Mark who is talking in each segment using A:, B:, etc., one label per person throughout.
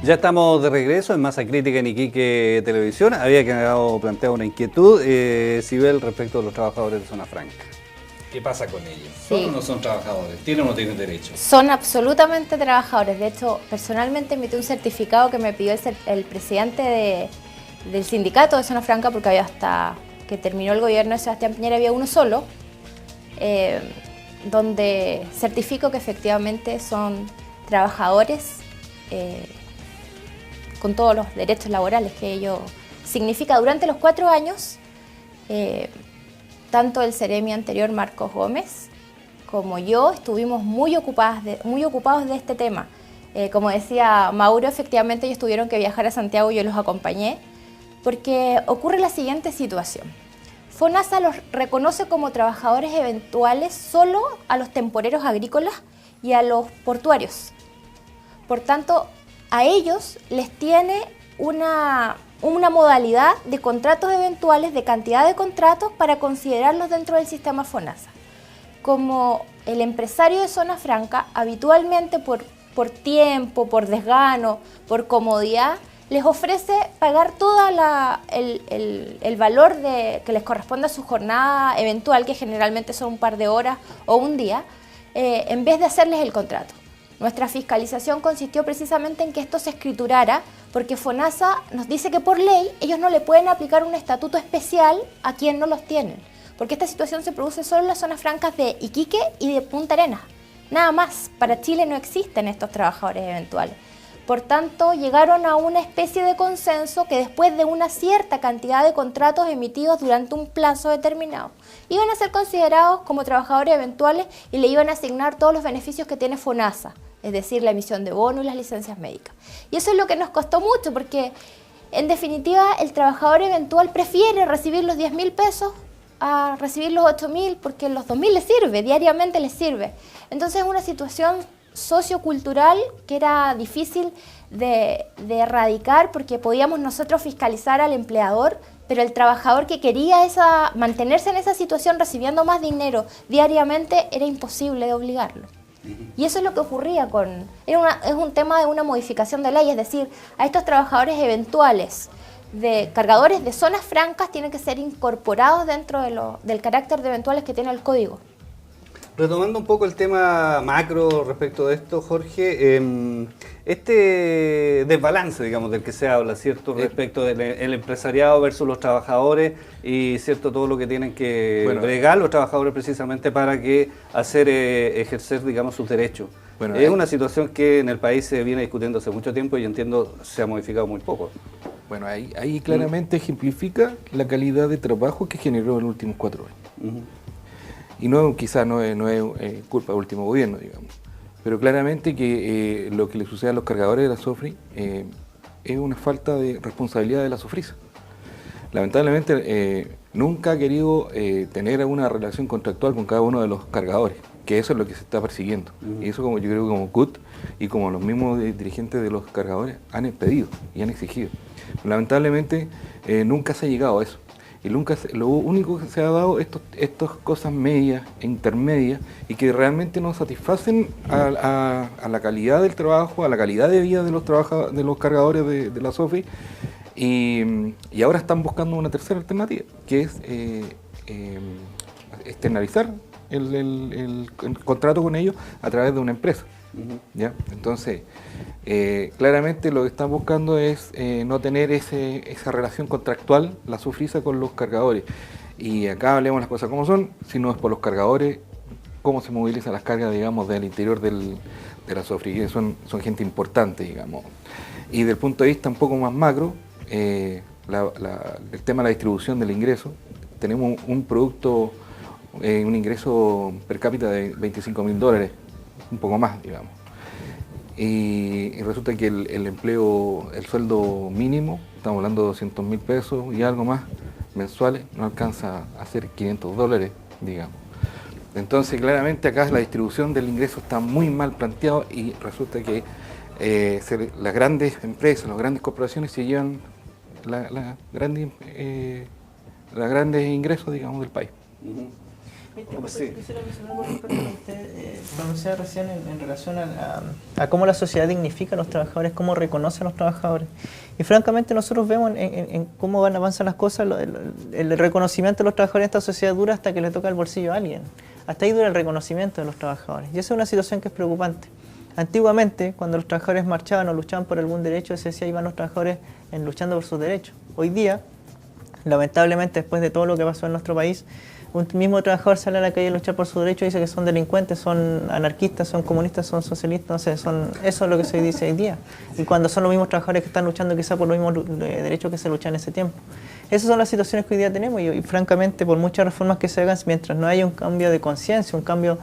A: Ya estamos de regreso en Masa Crítica en Iquique Televisión. Había quedado planteada una inquietud, Sibel, respecto a los trabajadores de Zona Franca. ¿Qué pasa con ellos?
B: Sí.
A: ¿Son o no son trabajadores? ¿Tienen o no tienen derechos?
B: Son absolutamente trabajadores. De hecho, personalmente emití un certificado que me pidió el presidente del sindicato de Zona Franca, porque había hasta que terminó el gobierno de Sebastián Piñera había uno solo, donde certifico que efectivamente son trabajadores con todos los derechos laborales que ello significa. Durante los 4 años, tanto el Seremi anterior, Marcos Gómez, como yo, estuvimos muy ocupados de este tema. Como decía Mauro, efectivamente ellos tuvieron que viajar a Santiago y yo los acompañé, porque ocurre la siguiente situación. FONASA los reconoce como trabajadores eventuales solo a los temporeros agrícolas y a los portuarios. Por tanto, a ellos les tiene una modalidad de contratos eventuales, de cantidad de contratos para considerarlos dentro del sistema FONASA. Como el empresario de Zona Franca, habitualmente por tiempo, por desgano, por comodidad, les ofrece pagar todo el valor que les corresponde a su jornada eventual, que generalmente son un par de horas o un día, en vez de hacerles el contrato. Nuestra fiscalización consistió precisamente en que esto se escriturara, porque FONASA nos dice que por ley ellos no le pueden aplicar un estatuto especial a quien no los tienen, porque esta situación se produce solo en las zonas francas de Iquique y de Punta Arenas. Nada más, para Chile no existen estos trabajadores eventuales. Por tanto, llegaron a una especie de consenso que después de una cierta cantidad de contratos emitidos durante un plazo determinado, iban a ser considerados como trabajadores eventuales y le iban a asignar todos los beneficios que tiene FONASA, es decir, la emisión de bonos y las licencias médicas. Y eso es lo que nos costó mucho, porque en definitiva el trabajador eventual prefiere recibir los 10.000 pesos a recibir los 8.000, porque los 2.000 les sirve, diariamente les sirve. Entonces es una situación sociocultural que era difícil de erradicar, porque podíamos nosotros fiscalizar al empleador, pero el trabajador que quería mantenerse en esa situación recibiendo más dinero diariamente era imposible de obligarlo. Y eso es lo que ocurría es un tema de una modificación de ley, es decir, a estos trabajadores eventuales de cargadores de zonas francas tienen que ser incorporados dentro del carácter de eventuales que tiene el código.
A: Retomando un poco el tema macro respecto de esto, Jorge, este desbalance, digamos, del que se habla, ¿cierto? Respecto del empresariado versus los trabajadores y, ¿cierto?, todo lo que tienen que bregar los trabajadores precisamente para ejercer, digamos, sus derechos. Bueno, es una situación que en el país se viene discutiendo hace mucho tiempo y entiendo se ha modificado muy poco.
C: Bueno, ahí claramente ejemplifica la calidad de trabajo que generó en los últimos 4 años. Y quizás no es culpa del último gobierno, digamos. Pero claramente que lo que le sucede a los cargadores de la SOFRI es una falta de responsabilidad de la SOFRISA. Lamentablemente nunca ha querido tener una relación contractual con cada uno de los cargadores, que eso es lo que se está persiguiendo. Y eso yo creo que como CUT y como los mismos dirigentes de los cargadores han pedido y han exigido. Lamentablemente nunca se ha llegado a eso. Y lo único que se ha dado estas cosas medias e intermedias y que realmente no satisfacen a la calidad del trabajo, a la calidad de vida de los cargadores de la SOFRI, y ahora están buscando una tercera alternativa, que es externalizar el contrato con ellos a través de una empresa. ¿Ya? Entonces, claramente lo que están buscando es no tener esa relación contractual, la SOFRISA, con los cargadores. Y acá hablemos las cosas como son, si no es por los cargadores, cómo se movilizan las cargas, digamos, del interior de la SOFRI, que son gente importante, digamos. Y desde el punto de vista un poco más macro, el tema de la distribución del ingreso, tenemos un producto, un ingreso per cápita de $25.000, un poco más, digamos. Y resulta que el sueldo mínimo, estamos hablando de $200.000 pesos y algo más mensuales, no alcanza a ser $500, digamos. Entonces, claramente acá la distribución del ingreso está muy mal planteado y resulta que las grandes empresas, las grandes corporaciones se llevan los grandes ingresos, digamos, del país.
A: Sí.
D: Quisiera mencionar con respecto a lo que usted pronunciaba recién en relación a cómo la sociedad dignifica a los trabajadores, cómo reconoce a los trabajadores. Y francamente nosotros vemos en cómo avanzan las cosas, el reconocimiento de los trabajadores en esta sociedad dura hasta que le toca el bolsillo a alguien. Hasta ahí dura el reconocimiento de los trabajadores. Y esa es una situación que es preocupante. Antiguamente, cuando los trabajadores marchaban o luchaban por algún derecho, se decía iban los trabajadores luchando por sus derechos. Hoy día, lamentablemente, después de todo lo que pasó en nuestro país, un mismo trabajador sale a la calle a luchar por sus derechos y dice que son delincuentes, son anarquistas, son comunistas, son socialistas, no sé, eso es lo que se dice hoy día. Y cuando son los mismos trabajadores que están luchando quizá por los mismos derechos que se luchan en ese tiempo. Esas son las situaciones que hoy día tenemos y francamente por muchas reformas que se hagan, mientras no haya un cambio de conciencia, un cambio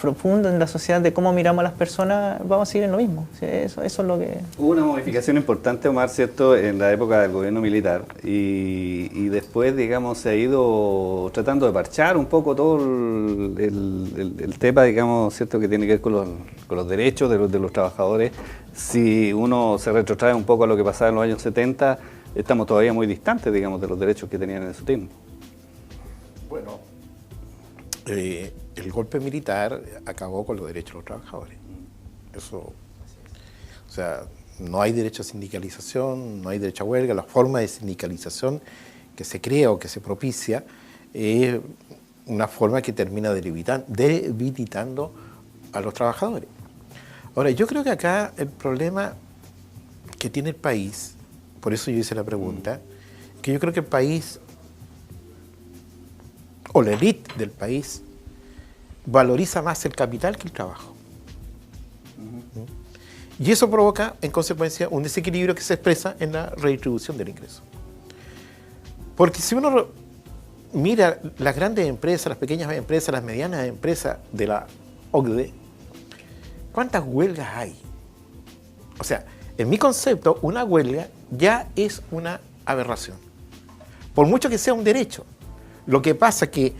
D: profundo en la sociedad de cómo miramos a las personas, vamos a seguir en lo mismo. Sí, eso es lo que...
A: Hubo una modificación importante, Omar, ¿cierto?, en la época del gobierno militar y después, digamos, se ha ido tratando de parchar un poco todo el tema, digamos, ¿cierto?, que tiene que ver con los derechos de los trabajadores. Si uno se retrotrae un poco a lo que pasaba en los años 70, estamos todavía muy distantes, digamos, de los derechos que tenían en ese tiempo.
E: Bueno, el golpe militar acabó con los derechos de los trabajadores. Eso, o sea, no hay derecho a sindicalización, no hay derecho a huelga. La forma de sindicalización que se crea o que se propicia es una forma que termina debilitando a los trabajadores. Ahora, yo creo que acá el problema que tiene el país, por eso yo hice la pregunta, que yo creo que el país, o la élite del país, valoriza más el capital que el trabajo. Y eso provoca, en consecuencia, un desequilibrio que se expresa en la redistribución del ingreso. Porque si uno mira las grandes empresas, las pequeñas empresas, las medianas empresas de la OCDE, ¿cuántas huelgas hay? O sea, en mi concepto, una huelga ya es una aberración. Por mucho que sea un derecho. Lo que pasa es que,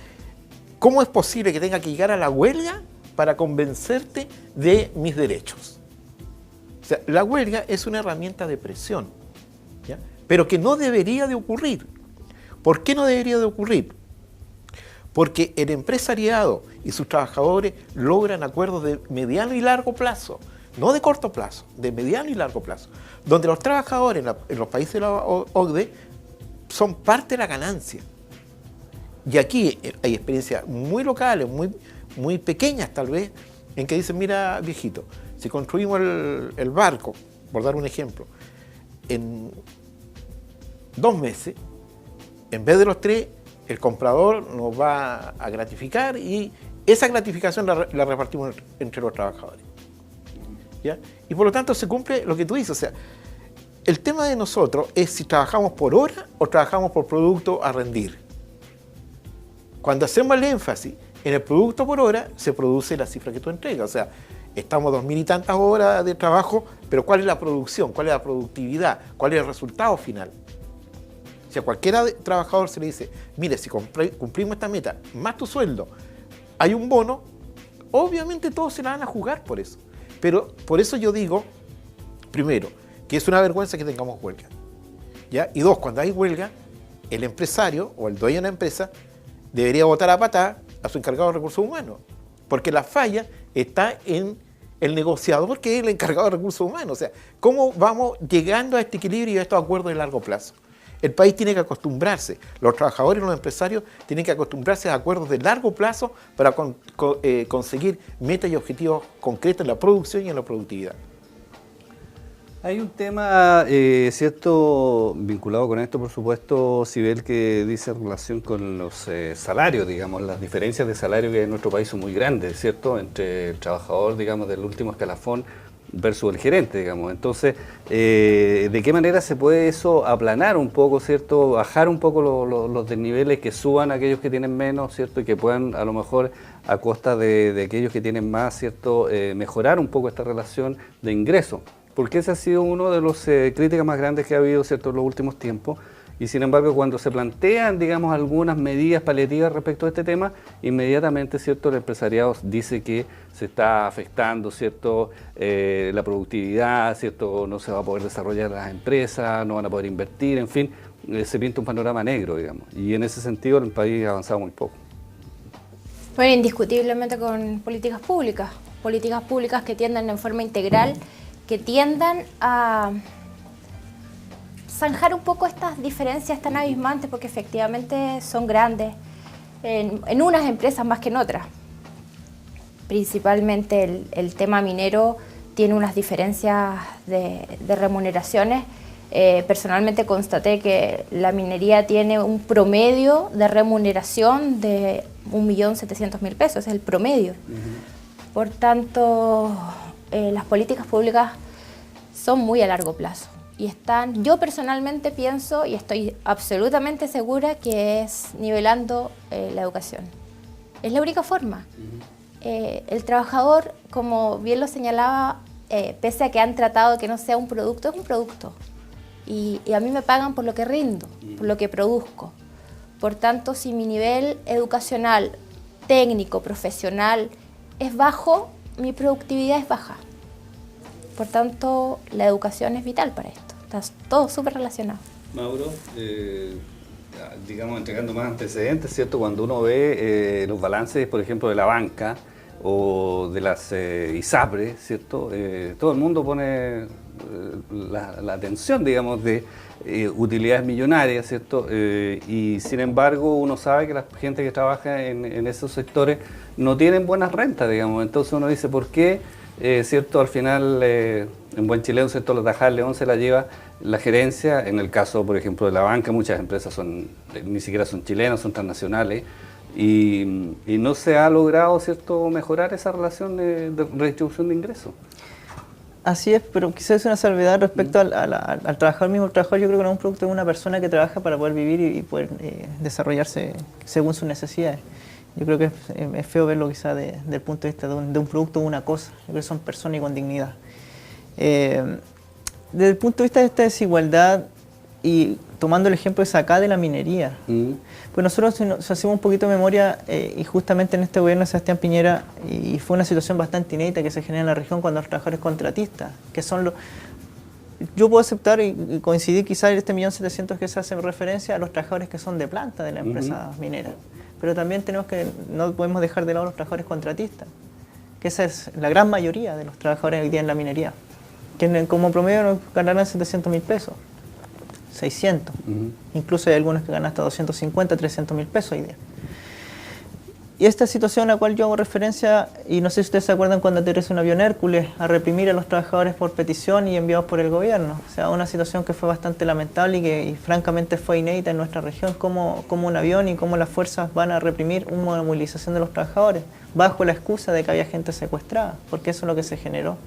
E: ¿cómo es posible que tenga que llegar a la huelga para convencerte de mis derechos? O sea, la huelga es una herramienta de presión, ¿ya?, pero que no debería de ocurrir. ¿Por qué no debería de ocurrir? Porque el empresariado y sus trabajadores logran acuerdos de mediano y largo plazo, no de corto plazo, de mediano y largo plazo, donde los trabajadores en los países de la OCDE son parte de la ganancia. Y aquí hay experiencias muy locales, muy pequeñas tal vez, en que dicen, mira viejito, si construimos el barco, por dar un ejemplo, en 2 meses, en vez de los 3, el comprador nos va a gratificar y esa gratificación la repartimos entre los trabajadores. ¿Ya? Y por lo tanto se cumple lo que tú dices. O sea, el tema de nosotros es si trabajamos por hora o trabajamos por producto a rendir. Cuando hacemos el énfasis en el producto por hora, se produce la cifra que tú entregas. O sea, estamos 2000 y tantas horas de trabajo, pero ¿cuál es la producción? ¿Cuál es la productividad? ¿Cuál es el resultado final? Si a cualquier trabajador se le dice, mire, si cumplimos esta meta, más tu sueldo, hay un bono, obviamente todos se la van a jugar por eso. Pero por eso yo digo, primero, que es una vergüenza que tengamos huelga, ¿ya? Y 2, cuando hay huelga, el empresario o el dueño de la empresa debería botar a patada a su encargado de recursos humanos, porque la falla está en el negociador, que es el encargado de recursos humanos. O sea, ¿cómo vamos llegando a este equilibrio y a estos acuerdos de largo plazo? El país tiene que acostumbrarse, los trabajadores y los empresarios tienen que acostumbrarse a acuerdos de largo plazo para conseguir metas y objetivos concretos en la producción y en la productividad.
A: Hay un tema, cierto, vinculado con esto, por supuesto, Sibel, que dice en relación con los salarios, digamos, las diferencias de salario que en nuestro país son muy grandes, ¿cierto?, entre el trabajador, digamos, del último escalafón versus el gerente, digamos. Entonces, ¿de qué manera se puede eso aplanar un poco, ¿cierto?, bajar un poco los desniveles, que suban aquellos que tienen menos, ¿cierto?, y que puedan, a lo mejor, a costa de aquellos que tienen más, ¿cierto?, mejorar un poco esta relación de ingreso? Porque ese ha sido uno de los críticas más grandes que ha habido, ¿cierto?, en los últimos tiempos. Y sin embargo, cuando se plantean, digamos, algunas medidas paliativas respecto a este tema, inmediatamente, ¿cierto?, el empresariado dice que se está afectando, ¿cierto?, la productividad, ¿cierto?, no se va a poder desarrollar las empresas, no van a poder invertir, en fin, se pinta un panorama negro, digamos. Y en ese sentido el país ha avanzado muy poco.
B: Bueno, indiscutiblemente con políticas públicas que tiendan en forma integral, que tiendan a zanjar un poco estas diferencias tan abismantes, porque efectivamente son grandes en unas empresas más que en otras. Principalmente el tema minero tiene unas diferencias de remuneraciones. Personalmente constaté que la minería tiene un promedio de remuneración de 1.700.000 pesos, es el promedio. Por tanto, las políticas públicas son muy a largo plazo y yo personalmente pienso y estoy absolutamente segura que es nivelando la educación. Es la única forma. El trabajador, como bien lo señalaba, pese a que han tratado de que no sea un producto, es un producto. Y a mí me pagan por lo que rindo, por lo que produzco. Por tanto, si mi nivel educacional, técnico, profesional es bajo, mi productividad es baja. Por tanto, la educación es vital para esto. Está todo súper relacionado.
A: Mauro, digamos, entregando más antecedentes, ¿cierto? Cuando uno ve los balances, por ejemplo, de la banca o de las ISAPRE, ¿cierto? Todo el mundo pone la atención, digamos, de utilidades millonarias, ¿cierto? Y sin embargo uno sabe que la gente que trabaja en esos sectores no tienen buenas rentas, digamos. Entonces uno dice, ¿por qué, cierto? Al final, en buen chileno, ¿cierto? La Tajada del León se la lleva la gerencia. En el caso, por ejemplo, de la banca, muchas empresas ni siquiera son chilenas, son transnacionales. Y no se ha logrado, ¿cierto?, mejorar esa relación de redistribución de ingresos.
D: Así es, pero quizás es una salvedad respecto al trabajador mismo. El trabajador, yo creo que no es un producto de una persona que trabaja para poder vivir y poder desarrollarse según sus necesidades. Yo creo que es feo verlo quizás desde el punto de vista de un producto o una cosa. Yo creo que son personas y con dignidad. Desde el punto de vista de esta desigualdad, y tomando el ejemplo de acá de la minería, pues nosotros nos hacemos un poquito de memoria y justamente en este gobierno de Sebastián Piñera, y fue una situación bastante inédita que se genera en la región cuando los trabajadores contratistas, que son yo puedo aceptar y coincidir quizás en este 1.700.000 que se hace referencia a los trabajadores que son de planta de la empresa minera, pero también no podemos dejar de lado los trabajadores contratistas, que esa es la gran mayoría de los trabajadores hoy día en la minería, que como promedio ganarán 700.000 pesos. 600. Incluso hay algunos que ganan hasta 250, 300.000 pesos hoy día. Y esta situación a la cual yo hago referencia, y no sé si ustedes se acuerdan cuando aterrizó un avión Hércules a reprimir a los trabajadores por petición y enviados por el gobierno. O sea, una situación que fue bastante lamentable y francamente fue inédita en nuestra región, como un avión y cómo las fuerzas van a reprimir una movilización de los trabajadores, bajo la excusa de que había gente secuestrada, porque eso es lo que se generó.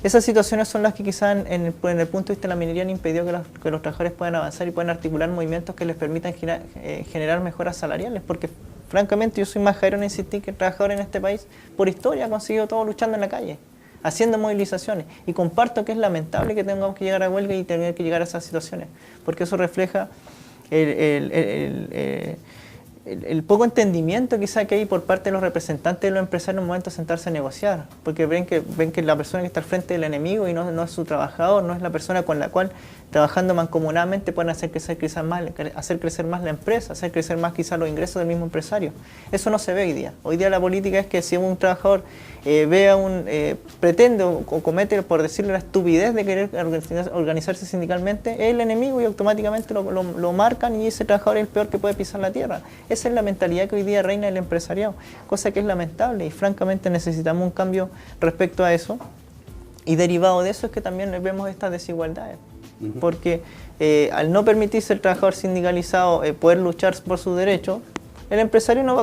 D: Esas situaciones son las que quizás en el punto de vista de la minería han impedido que los trabajadores puedan avanzar y puedan articular movimientos que les permitan generar mejoras salariales, porque francamente yo soy majadero en insistir que el trabajador en este país por historia ha conseguido todo luchando en la calle, haciendo movilizaciones, y comparto que es lamentable que tengamos que llegar a huelga y tener que llegar a esas situaciones, porque eso refleja el poco entendimiento quizá que hay por parte de los representantes de los empresarios en un momento de sentarse a negociar, porque ven que la persona que está al frente del enemigo y no es su trabajador, no es la persona con la cual trabajando mancomunadamente pueden hacer crecer más la empresa, hacer crecer más quizá los ingresos del mismo empresario. Eso no se ve hoy día. Hoy día la política es que si un trabajador pretende o comete, por decirlo, la estupidez de querer organizarse sindicalmente, es el enemigo y automáticamente lo marcan, y ese trabajador es el peor que puede pisar la tierra. Esa es la mentalidad que hoy día reina en el empresariado, cosa que es lamentable, y francamente necesitamos un cambio respecto a eso, y derivado de eso es que también vemos estas desigualdades, porque al no permitirse el trabajador sindicalizado poder luchar por sus derechos, el empresario no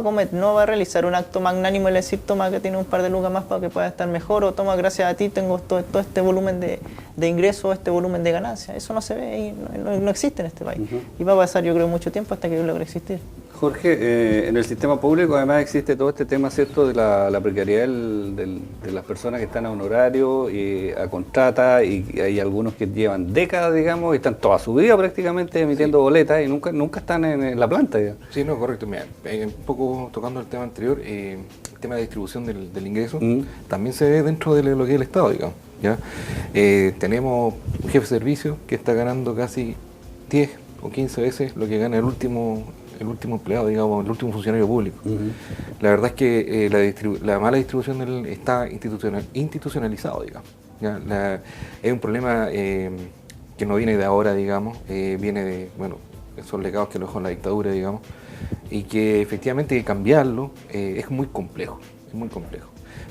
D: va a realizar un acto magnánimo y le decir, toma, que tiene un par de lucas más para que pueda estar mejor, o toma, gracias a ti tengo todo este volumen de ingresos, este volumen de ganancias. Eso no se ve y no existe en este país. Y va a pasar, yo creo, mucho tiempo hasta que logre existir.
A: Jorge, en el sistema público además existe todo este tema, ¿cierto?, de la precariedad de las personas que están a honorario y a contrata, y hay algunos que llevan décadas, digamos, y están toda su vida prácticamente emitiendo boletas y nunca están en la planta, digamos.
C: Sí, no, correcto. Mira, un poco tocando el tema anterior, el tema de distribución del ingreso, también se ve dentro de lo que es el Estado, digamos, ¿ya? Tenemos un jefe de servicio que está ganando casi 10 o 15 veces lo que gana el último el último empleado, digamos, el último funcionario público. La verdad es que la mala distribución está institucionalizado, digamos. ¿Ya? Es un problema que no viene de ahora, digamos, viene de, bueno, esos legados que lo dejó la dictadura, digamos, y que efectivamente cambiarlo es muy complejo,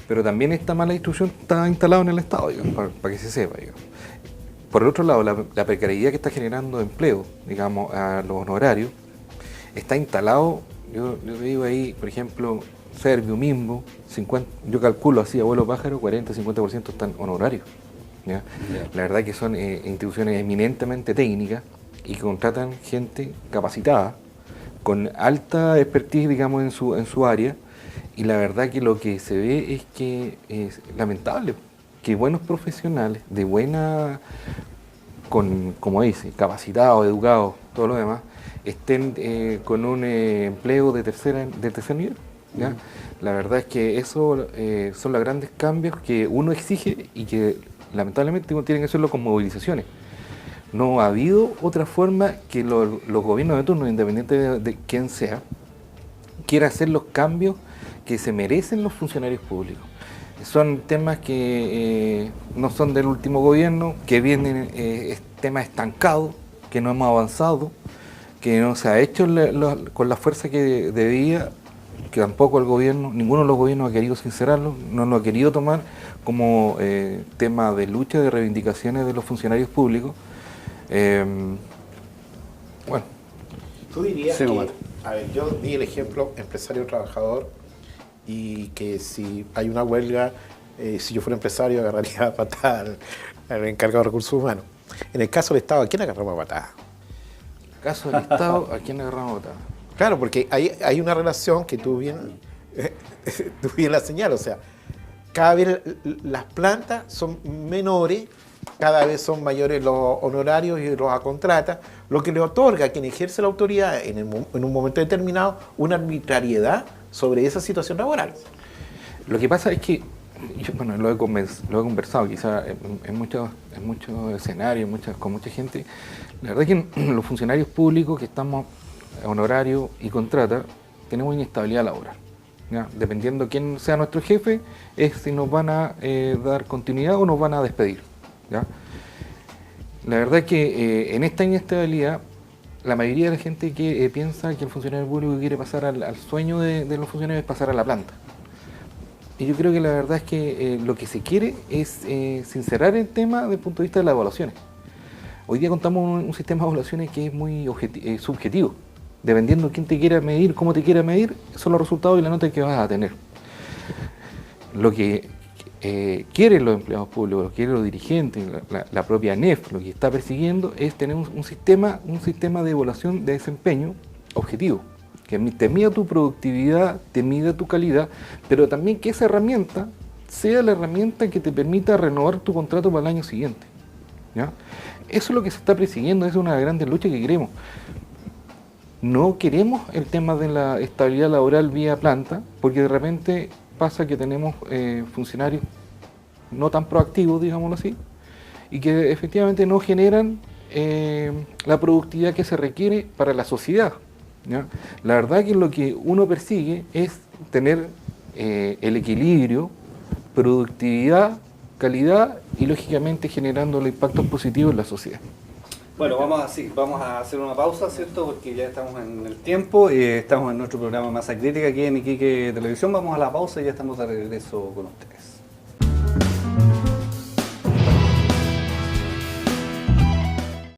C: Pero también esta mala distribución está instalada en el Estado, digamos, para que se sepa, digamos. Por el otro lado, la precariedad que está generando empleo, digamos, a los honorarios, está instalado, yo digo ahí, por ejemplo, Servio mismo, yo calculo así, abuelo pájaro, 40-50% están honorarios. ¿Ya? La verdad que son instituciones eminentemente técnicas y que contratan gente capacitada, con alta expertise, digamos, en su área, y la verdad que lo que se ve es que es lamentable que buenos profesionales, de buena, como dice, capacitados, educados, todo lo demás, estén con un empleo de tercer nivel. ¿Ya? La verdad es que eso son los grandes cambios que uno exige y que lamentablemente uno tiene que hacerlo con movilizaciones. No ha habido otra forma que los gobiernos de turno, independiente de quién sea, quiera hacer los cambios que se merecen los funcionarios públicos. Son temas que no son del último gobierno, que vienen temas estancados, que no hemos avanzado, que no se ha hecho con la fuerza que debía, que tampoco el gobierno, ninguno de los gobiernos ha querido sincerarlo, no lo ha querido tomar como tema de lucha, de reivindicaciones de los funcionarios públicos.
E: Bueno. Tú dirías que, a ver, yo di el ejemplo empresario-trabajador y que si hay una huelga, si yo fuera empresario agarraría a patada al encargado de recursos humanos. En el caso del Estado, ¿a quién agarramos a patada?
C: En el caso del Estado, ¿a quién agarramos a patada?
E: Claro, porque hay una relación que tú bien la señalas, o sea, cada vez las plantas son menores, cada vez son mayores los honorarios y los contratas, lo que le otorga a quien ejerce la autoridad en un momento determinado una arbitrariedad sobre esa situación laboral.
C: Lo que pasa es que, bueno, lo he conversado quizás en muchos escenarios, con mucha gente. La verdad es que los funcionarios públicos que estamos honorario y contrata, tenemos inestabilidad laboral. ¿Ya? Dependiendo quién sea nuestro jefe, es si nos van a dar continuidad o nos van a despedir. ¿Ya? La verdad es que en esta inestabilidad, la mayoría de la gente que piensa que el funcionario público quiere pasar al sueño de los funcionarios es pasar a la planta. Y yo creo que la verdad es que lo que se quiere es sincerar el tema desde el punto de vista de las evaluaciones. Hoy día contamos un sistema de evaluaciones que es muy subjetivo. Dependiendo de quién te quiera medir, cómo te quiera medir, son los resultados y la nota que vas a tener. Lo que quieren los empleados públicos, lo que quieren los dirigentes, la propia ANEF, lo que está persiguiendo es tener un sistema de evaluación de desempeño objetivo, que te mida tu productividad, te mida tu calidad, pero también que esa herramienta sea la herramienta que te permita renovar tu contrato para el año siguiente. ¿Ya? Eso es lo que se está persiguiendo, es una de las grandes luchas que queremos. No queremos el tema de la estabilidad laboral vía planta, porque de repente pasa que tenemos funcionarios no tan proactivos, digámoslo así, y que efectivamente no generan la productividad que se requiere para la sociedad. ¿Ya? La verdad que lo que uno persigue es tener el equilibrio, productividad, calidad y lógicamente generando los impactos positivos en la sociedad.
A: Bueno, vamos a hacer una pausa, ¿cierto? Porque ya estamos en el tiempo, estamos en nuestro programa Masa Crítica aquí en Iquique Televisión. Vamos a la pausa y ya estamos de regreso con ustedes.